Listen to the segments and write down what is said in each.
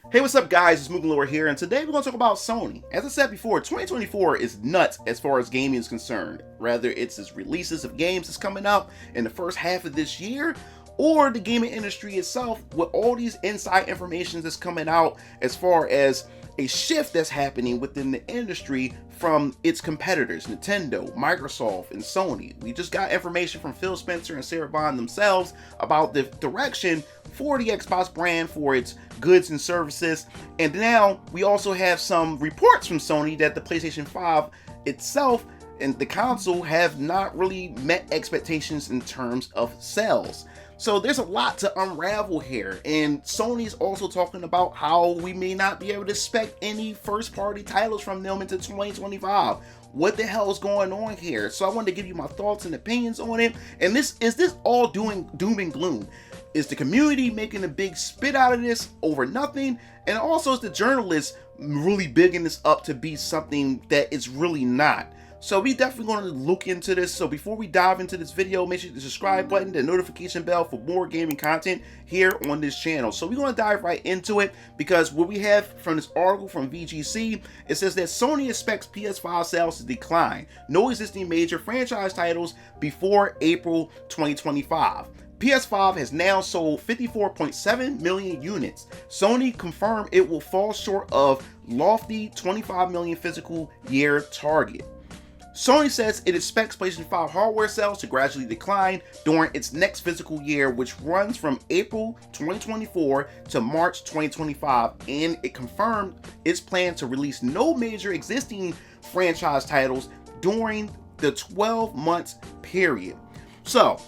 Hey, what's up, guys? It's MugenLord here, and today we're going to talk about Sony. As I said before, 2024 is nuts as far as gaming is concerned. Rather, it's its releases of games that's coming out in the first half of this year, or the gaming industry itself with all these inside information that's coming out as far as a shift that's happening within the industry from its competitors, Nintendo, Microsoft, and Sony. We just got information from Phil Spencer and Sarah Bond themselves about the direction for the Xbox brand for its goods and services. And now we also have some reports from Sony that the PlayStation 5 itself and the console have not really met expectations in terms of sales. So there's a lot to unravel here, and Sony's also talking about how we may not be able to expect any first-party titles from them into 2025. What the hell is going on here? So I wanted to give you my thoughts and opinions on it. And is this all doom and gloom? Is the community making a big spit out of this over nothing? And also, is the journalists really bigging this up to be something that it's really not? So we definitely going to look into this. So before we dive into this video, make sure you hit the subscribe button, the notification bell for more gaming content here on this channel. So we're going to dive right into it, because what we have from this article from VGC, it says that Sony expects PS5 sales to decline. No existing major franchise titles before April 2025. PS5 has now sold 54.7 million units. Sony confirmed it will fall short of lofty 25 million physical year target. Sony says it expects PlayStation 5 hardware sales to gradually decline during its next fiscal year, which runs from April 2024 to March 2025, and it confirmed its plan to release no major existing franchise titles during the 12 months period. So,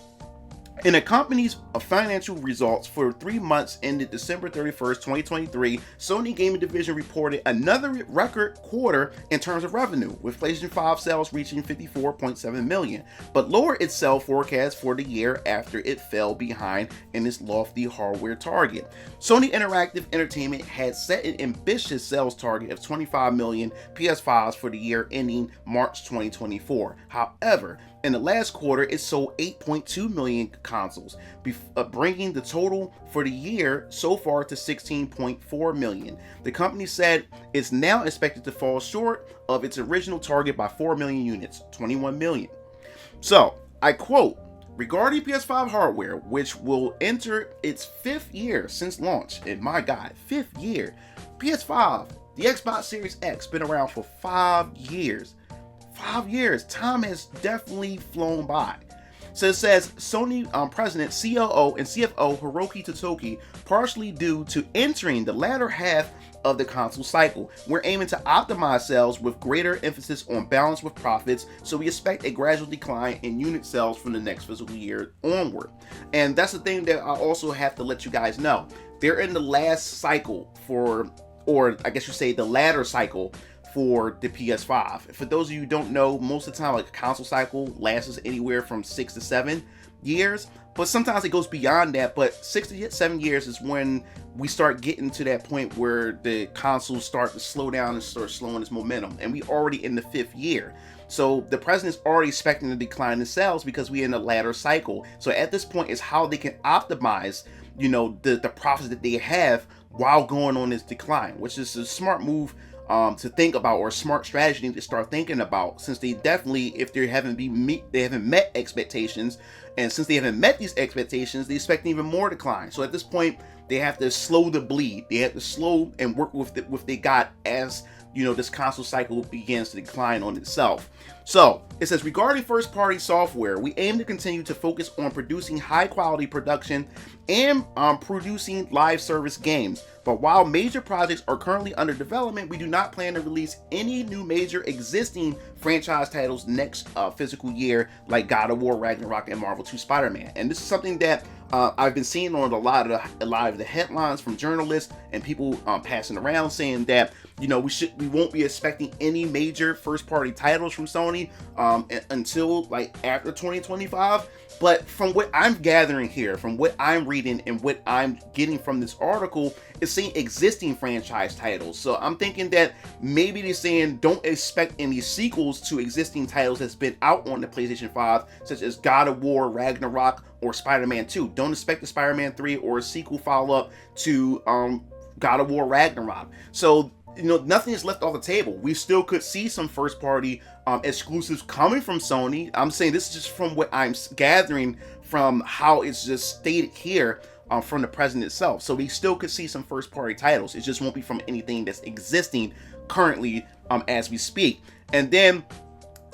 in the company's financial results for 3 months ended December 31st, 2023, Sony Gaming Division reported another record quarter in terms of revenue, with PlayStation 5 sales reaching 54.7 million, but lowered its sales forecast for the year after it fell behind in its lofty hardware target. Sony Interactive Entertainment had set an ambitious sales target of 25 million PS5s for the year ending March 2024. However, in the last quarter, it sold 8.2 million consoles, bringing the total for the year so far to 16.4 million. The company said it's now expected to fall short of its original target by 4 million units, 21 million. So, I quote, regarding PS5 hardware, which will enter its 5th year since launch, and my God, 5th year, PS5, the Xbox Series X, been around for 5 years. 5 years. Time has definitely flown by. So it says Sony president, COO, and CFO Hiroki Totoki, partially due to entering the latter half of the console cycle, we're aiming to optimize sales with greater emphasis on balance with profits, so we expect a gradual decline in unit sales from the next fiscal year onward. And that's the thing that I also have to let you guys know. They're in the last cycle for, or I guess you say the latter cycle for the PS5. For those of you who don't know, most of the time, like a console cycle lasts anywhere from 6 to 7 years, but sometimes it goes beyond that. But 6 to 7 years is when we start getting to that point where the consoles start to slow down and start slowing its momentum, and we already in the 5th year. So the president's already expecting a decline in sales because we're in the latter cycle. So at this point, is how they can optimize, you know, the profits that they have while going on this decline, which is a smart move to think about, or a smart strategy to start thinking about, since they definitely, if they haven't met expectations, and since they haven't met these expectations, they expect even more decline. So at this point, they have to slow the bleed. They have to slow and work with what they got as, you know, this console cycle begins to decline on itself. So it says, regarding first-party software, we aim to continue to focus on producing high-quality production and producing live service games. But while major projects are currently under development, we do not plan to release any new major existing franchise titles next fiscal year, like God of War, Ragnarok, and Marvel 2 Spider-Man. And this is something that I've been seeing on a lot of the headlines from journalists and people passing around, saying that, you know, we won't be expecting any major first-party titles from Sony until like after 2025. But from what I'm gathering here, from what I'm reading and what I'm getting from this article, it's saying existing franchise titles. So I'm thinking that maybe they're saying don't expect any sequels to existing titles that's been out on the PlayStation 5, such as God of War, Ragnarok, or Spider-Man 2. Don't expect the Spider-Man 3 or a sequel follow-up to God of War Ragnarok. So, nothing is left off the table. We still could see some first party exclusives coming from Sony. I'm saying this is just from what I'm gathering from how it's just stated here from the president itself. So we still could see some first party titles. It just won't be from anything that's existing currently as we speak. And then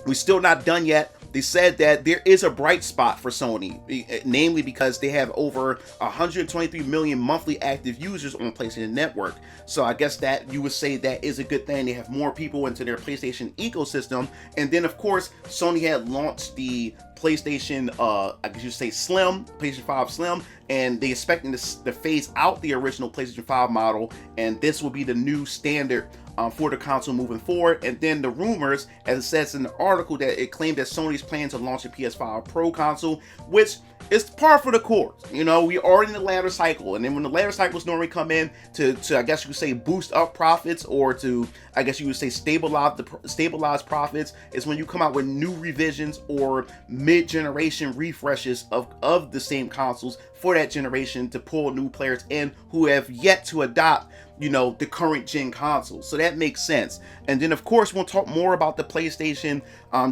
we're still not done yet. They said that there is a bright spot for Sony, namely because they have over 123 million monthly active users on PlayStation Network. So I guess that you would say that is a good thing. They have more people into their PlayStation ecosystem. And then, of course, Sony had launched the PlayStation, I guess you say Slim, PlayStation 5 Slim, and they expecting to phase out the original PlayStation 5 model, and this will be the new standard for the console moving forward. And then the rumors, as it says in the article, that it claimed that Sony's planning to launch a PS5 Pro console, which is par for the course. We are in the ladder cycle, and then when the ladder cycles normally come in to I guess you could say boost up profits, or to I guess you would say stabilize profits, is when you come out with new revisions or mid-generation refreshes of the same consoles for that generation to pull new players in who have yet to adopt the current gen consoles. So that makes sense. And then of course we'll talk more about the PlayStation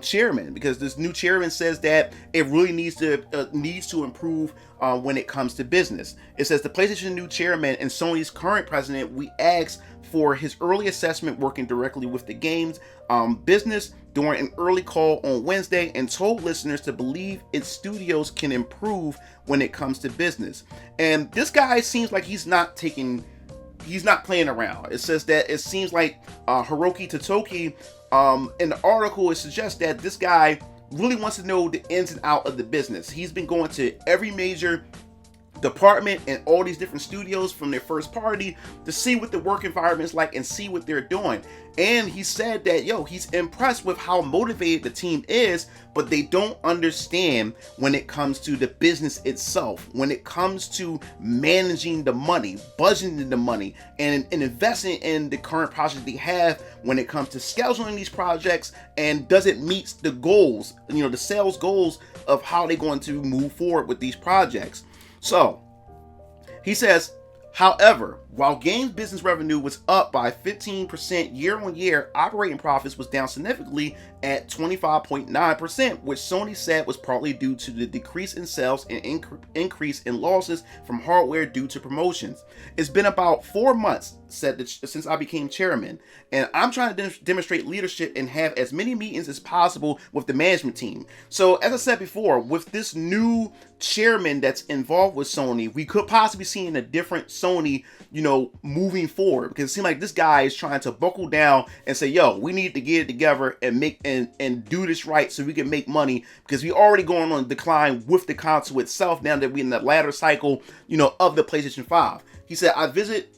chairman, because this new chairman says that it really needs to improve when it comes to business. It says the PlayStation new chairman and Sony's current president, we asked for his early assessment working directly with the games business during an early call on Wednesday, and told listeners to believe its studios can improve when it comes to business. And this guy seems like he's not playing around. It says that it seems like Hiroki Totoki, in the article, it suggests that this guy really wants to know the ins and out of the business. He's been going to every major department and all these different studios from their first party to see what the work environment is like and see what they're doing. And he said that he's impressed with how motivated the team is, but they don't understand when it comes to the business itself, when it comes to managing the money, budgeting the money, and investing in the current projects they have, when it comes to scheduling these projects, and does it meet the goals, the sales goals of how they're going to move forward with these projects. So, he says, however, while games business revenue was up by 15% year on year, operating profits was down significantly at 25.9%, which Sony said was partly due to the decrease in sales and increase in losses from hardware due to promotions. It's been about 4 months since I became chairman, and I'm trying to demonstrate leadership and have as many meetings as possible with the management team. So, as I said before, with this new chairman that's involved with Sony, we could possibly see a different Sony, moving forward, because it seems like this guy is trying to buckle down and say, we need to get it together and make and do this right so we can make money, because we already going on a decline with the console itself now that we're in the ladder cycle, of the PlayStation 5. He said, I visit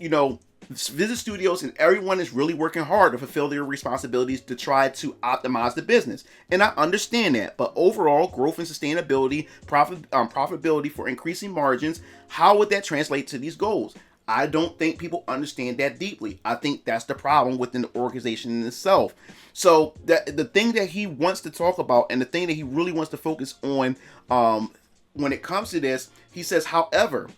studios, and everyone is really working hard to fulfill their responsibilities to try to optimize the business. And I understand that, but overall growth and sustainability, profitability for increasing margins, how would that translate to these goals? I don't think people understand that deeply. I think that's the problem within the organization in itself. So the thing that he wants to talk about, and the thing that he really wants to focus on when it comes to this, he says, however,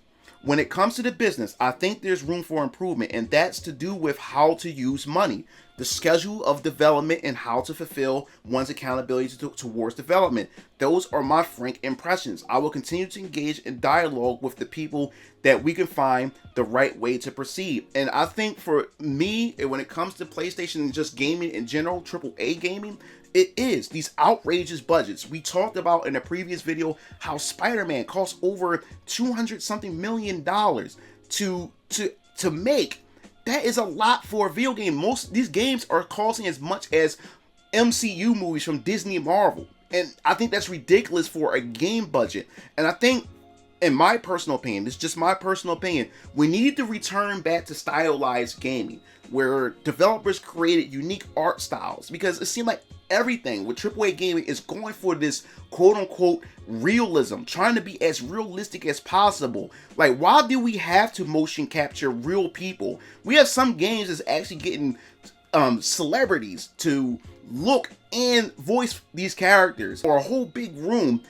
when it comes to the business, I think there's room for improvement, and that's to do with how to use money, the schedule of development, and how to fulfill one's accountability towards development. Those are my frank impressions. I will continue to engage in dialogue with the people that we can find the right way to proceed. And I think for me, when it comes to PlayStation and just gaming in general, AAA gaming, it is these outrageous budgets. We talked about in a previous video how Spider-Man costs over $200-something million to make. That is a lot for a video game. Most these games are costing as much as MCU movies from Disney and Marvel. And I think that's ridiculous for a game budget. And I think, in my personal opinion, it's just my personal opinion, we need to return back to stylized gaming, where developers created unique art styles, because it seemed like everything with AAA gaming is going for this quote-unquote realism, trying to be as realistic as possible. Like, why do we have to motion capture real people? We have some games that's actually getting celebrities to look and voice these characters, or a whole big room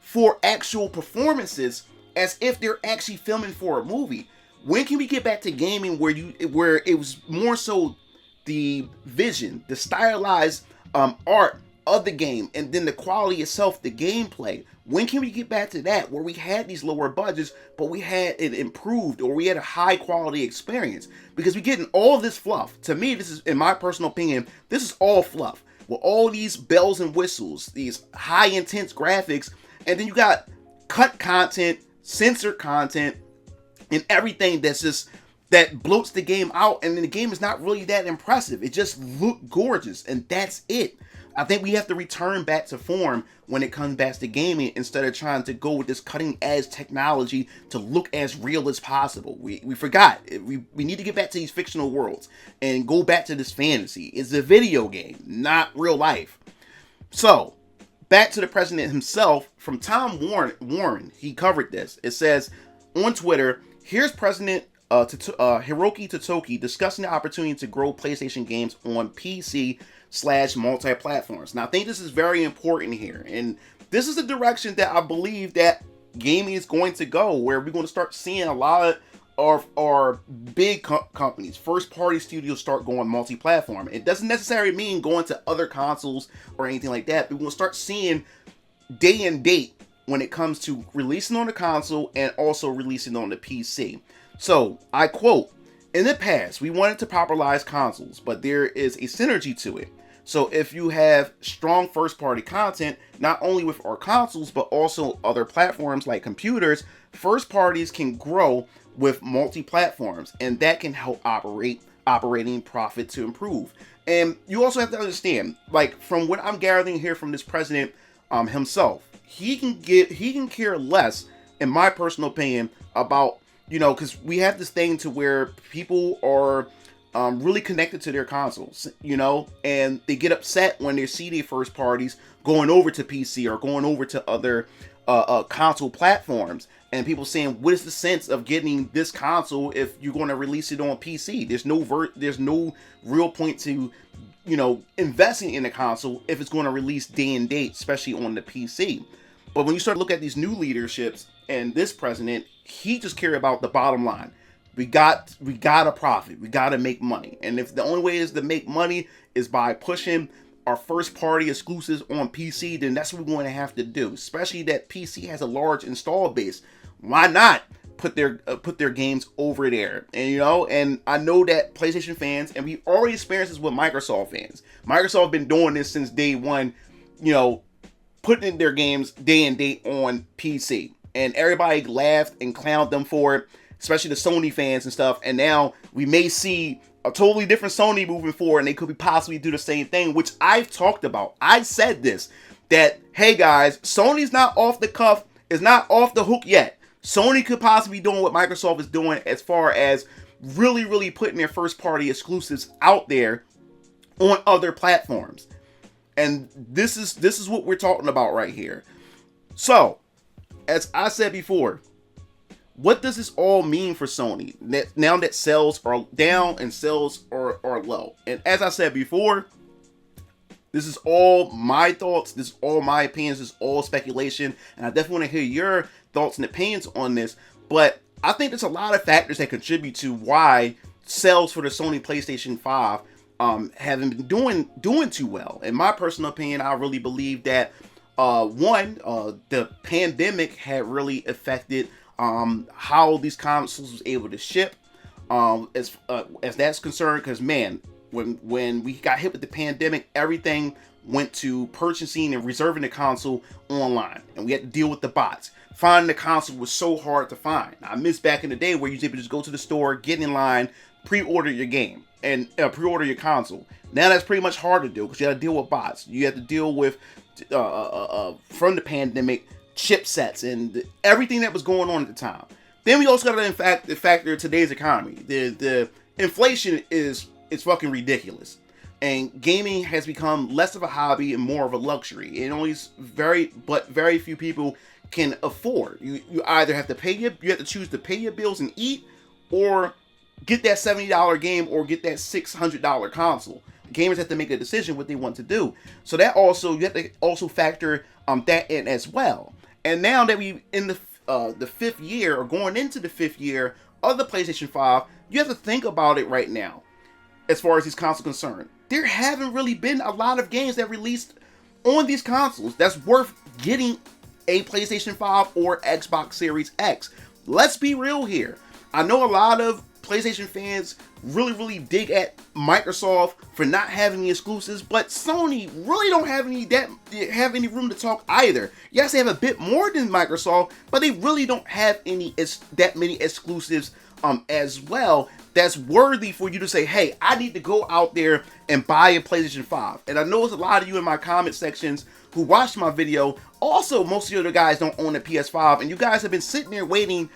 for actual performances as if they're actually filming for a movie. When can we get back to gaming where it was more so the vision, the stylized art of the game, and then the quality itself, the gameplay? When can we get back to that, where we had these lower budgets, but we had it improved, or we had a high quality experience? Because we're getting all this fluff. To me, this is, in my personal opinion, this is all fluff. With all these bells and whistles, these high intense graphics, and then you got cut content, censored content, and everything that bloats the game out, and then the game is not really that impressive. It just looked gorgeous, and that's it. I think we have to return back to form when it comes back to gaming, instead of trying to go with this cutting edge technology to look as real as possible. We forgot. We need to get back to these fictional worlds and go back to this fantasy. It's a video game, not real life. So, back to the president himself. From Tom Warren, he covered this. It says on Twitter, here's President Hiroki Totoki discussing the opportunity to grow PlayStation games on PC/multi-platforms. Now, I think this is very important here, and this is the direction that I believe that gaming is going to go, where we're going to start seeing a lot of our big companies, first-party studios, start going multi-platform. It doesn't necessarily mean going to other consoles or anything like that, but we're going to start seeing day and date when it comes to releasing on the console and also releasing on the PC. So, I quote, "In the past, we wanted to popularize consoles, but there is a synergy to it. So if you have strong first-party content, not only with our consoles, but also other platforms like computers, first parties can grow with multi-platforms, and that can help operating profit to improve." And you also have to understand, like, from what I'm gathering here from this president himself, he can care less, in my personal opinion, about, because we have this thing to where people are really connected to their consoles, and they get upset when they see their first parties going over to PC or going over to other console platforms, and people saying, what is the sense of getting this console if you're going to release it on PC? There's no real point to investing in a console if it's going to release day and date, especially on the PC. But when you start to look at these new leaderships, and this president, he just cared about the bottom line. We got a profit. We got to make money. And if the only way is to make money is by pushing our first party exclusives on PC, then that's what we're going to have to do. Especially that PC has a large install base. Why not put their games over there? And and I know that PlayStation fans, and we already experienced this with Microsoft fans. Microsoft been doing this since day one, putting in their games day and date on PC. And everybody laughed and clowned them for it, especially the Sony fans and stuff. And now we may see a totally different Sony moving forward, and they could possibly do the same thing, which I've talked about. I said this, that, hey guys, Sony's not off the cuff, is not off the hook yet. Sony could possibly be doing what Microsoft is doing as far as really, really putting their first party exclusives out there on other platforms. And this is what we're talking about right here. So, as I said before, what does this all mean for Sony now that sales are down and sales are low? And as I said before, this is all my thoughts, this is all my opinions, this is all speculation, and I definitely want to hear your thoughts and opinions on this. But I think there's a lot of factors that contribute to why sales for the Sony PlayStation 5 haven't been doing too well. In my personal opinion, I really believe that the pandemic had really affected how these consoles was able to ship, as that's concerned. Because man, when we got hit with the pandemic, everything went to purchasing and reserving the console online, and we had to deal with the bots. Finding the console was so hard to find. I miss back in the day where you was able to just go to the store, get in line, pre-order your game, and pre-order your console. Now that's pretty much hard to do because you got to deal with bots. You have to deal with from the pandemic, chipsets and everything that was going on at the time. Then we also got the factor of today's economy. The inflation is fucking ridiculous, and gaming has become less of a hobby and more of a luxury. It only very few people can afford. You either have to choose to pay your bills and eat, or get that $70 game or get that $600 console. Gamers have to make a decision what they want to do. So that you have to also factor that in as well. And now that we in the fifth year, or going into the fifth year of the PlayStation 5, you have to think about it right now. As far as these consoles are concerned, there haven't really been a lot of games that released on these consoles that's worth getting a PlayStation 5 or Xbox Series X. Let's be real here. I know a lot of PlayStation fans really dig at Microsoft for not having any exclusives, but Sony really don't have any room to talk either. Yes, they have a bit more than Microsoft, but they really don't have that many exclusives as well that's worthy for you to say, hey, I need to go out there and buy a PlayStation 5. And I know there's a lot of you in my comment sections who watched my video. Also, most of you other guys don't own a PS5, and you guys have been sitting there waiting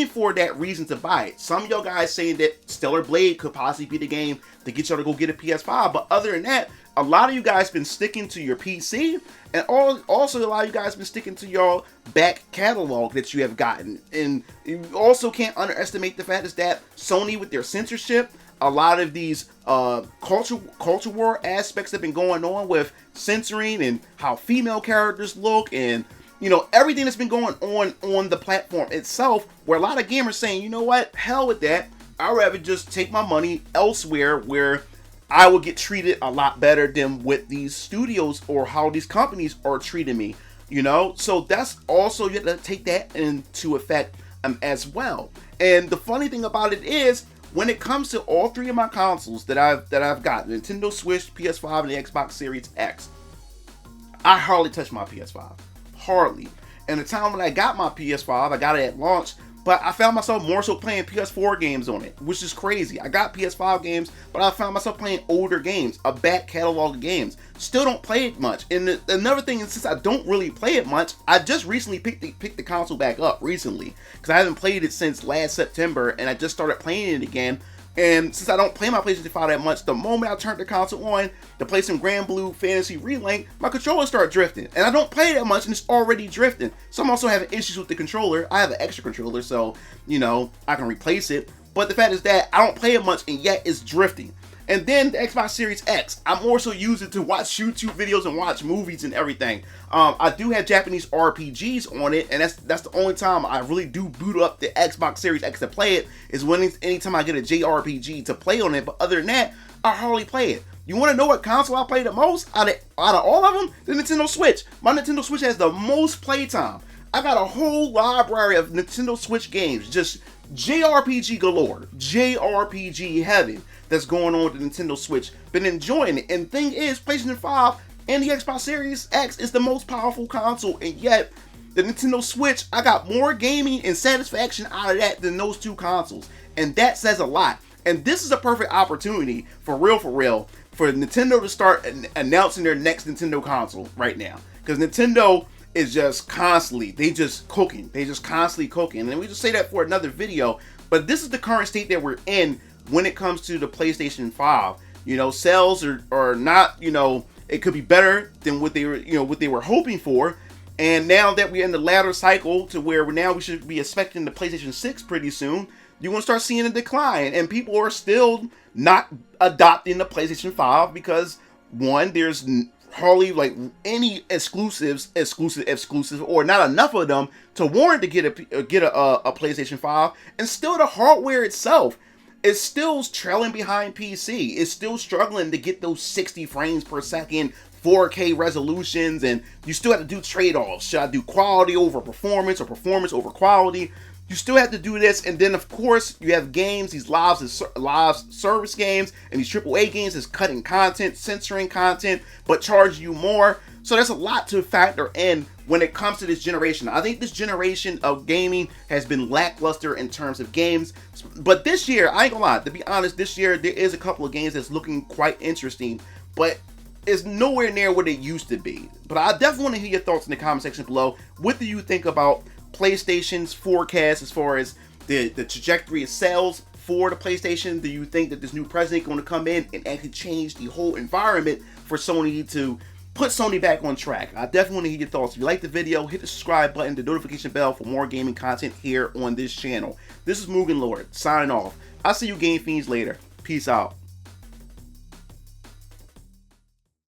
for that reason to buy it. Some of y'all guys saying that Stellar Blade could possibly be the game to get y'all to go get a PS5, but other than that, a lot of you guys been sticking to your PC, and also a lot of you guys been sticking to your back catalog that you have gotten. And you also can't underestimate the fact is that Sony, with their censorship, a lot of these culture war aspects that have been going on with censoring and how female characters look, and everything that's been going on the platform itself, where a lot of gamers saying, you know what, hell with that, I'd rather just take my money elsewhere where I will get treated a lot better than with these studios or how these companies are treating me, so that's also, you have to take that into effect as well. And the funny thing about it is, when it comes to all three of my consoles that I've got, Nintendo Switch, PS5, and the Xbox Series X, I hardly touch my PS5. Hardly. And the time when I got my PS5, I got it at launch, but I found myself more so playing PS4 games on it, which is crazy. I got PS5 games, but I found myself playing older games, a back catalog of games. Still don't play it much. And another thing is, since I don't really play it much, I just recently picked the console back up recently, because I haven't played it since last September, and I just started playing it again. And since I don't play my PlayStation 5 that much, the moment I turn the console on to play some Grand Blue Fantasy Relink, my controller starts drifting. And I don't play that much, and it's already drifting. So I'm also having issues with the controller. I have an extra controller, so, I can replace it. But the fact is that I don't play it much, and yet it's drifting. And then the Xbox Series X, I'm also using it to watch YouTube videos and watch movies and everything. I do have Japanese RPGs on it, and that's the only time I really do boot up the Xbox Series X to play it, is anytime I get a JRPG to play on it. But other than that, I hardly play it. You want to know what console I play the most out of all of them? The Nintendo Switch. My Nintendo Switch has the most playtime. I got a whole library of Nintendo Switch games, just JRPG galore, JRPG heaven that's going on with the Nintendo Switch. Been enjoying it. And thing is, PlayStation 5 and the Xbox Series X is the most powerful console, and yet the Nintendo Switch, I got more gaming and satisfaction out of that than those two consoles, and that says a lot. And this is a perfect opportunity, for real, for Nintendo to start announcing their next Nintendo console right now, because Nintendo is just constantly, they just constantly cooking. And we just say that for another video, but this is the current state that we're in when it comes to the PlayStation 5. Sales are not, it could be better than what they were hoping for. And now that we're in the latter cycle to where now we should be expecting the PlayStation 6 pretty soon, you're going to start seeing a decline, and people are still not adopting the PlayStation 5 because, one, there's hardly like any exclusives, or not enough of them to warrant to get a PlayStation 5, and still the hardware itself is still trailing behind PC. It's still struggling to get those 60 frames per second, 4K resolutions, and you still have to do trade-offs. Should I do quality over performance or performance over quality? You still have to do this, and then of course you have games, these live service games, and these AAA games is cutting content, censoring content, but charge you more. So there's a lot to factor in when it comes to this generation. I think this generation of gaming has been lackluster in terms of games, but this year, I ain't gonna lie, to be honest, this year there is a couple of games that's looking quite interesting, but it's nowhere near what it used to be. But I definitely want to hear your thoughts in the comment section below. What do you think about PlayStation's forecast as far as the trajectory of sales for the PlayStation? Do you think that this new president is going to come in and actually change the whole environment for Sony to put Sony back on track? I definitely want to hear your thoughts. If you like the video, hit the subscribe button, the notification bell for more gaming content here on this channel. This is MugenLord signing off. I'll see you game fiends later. Peace out.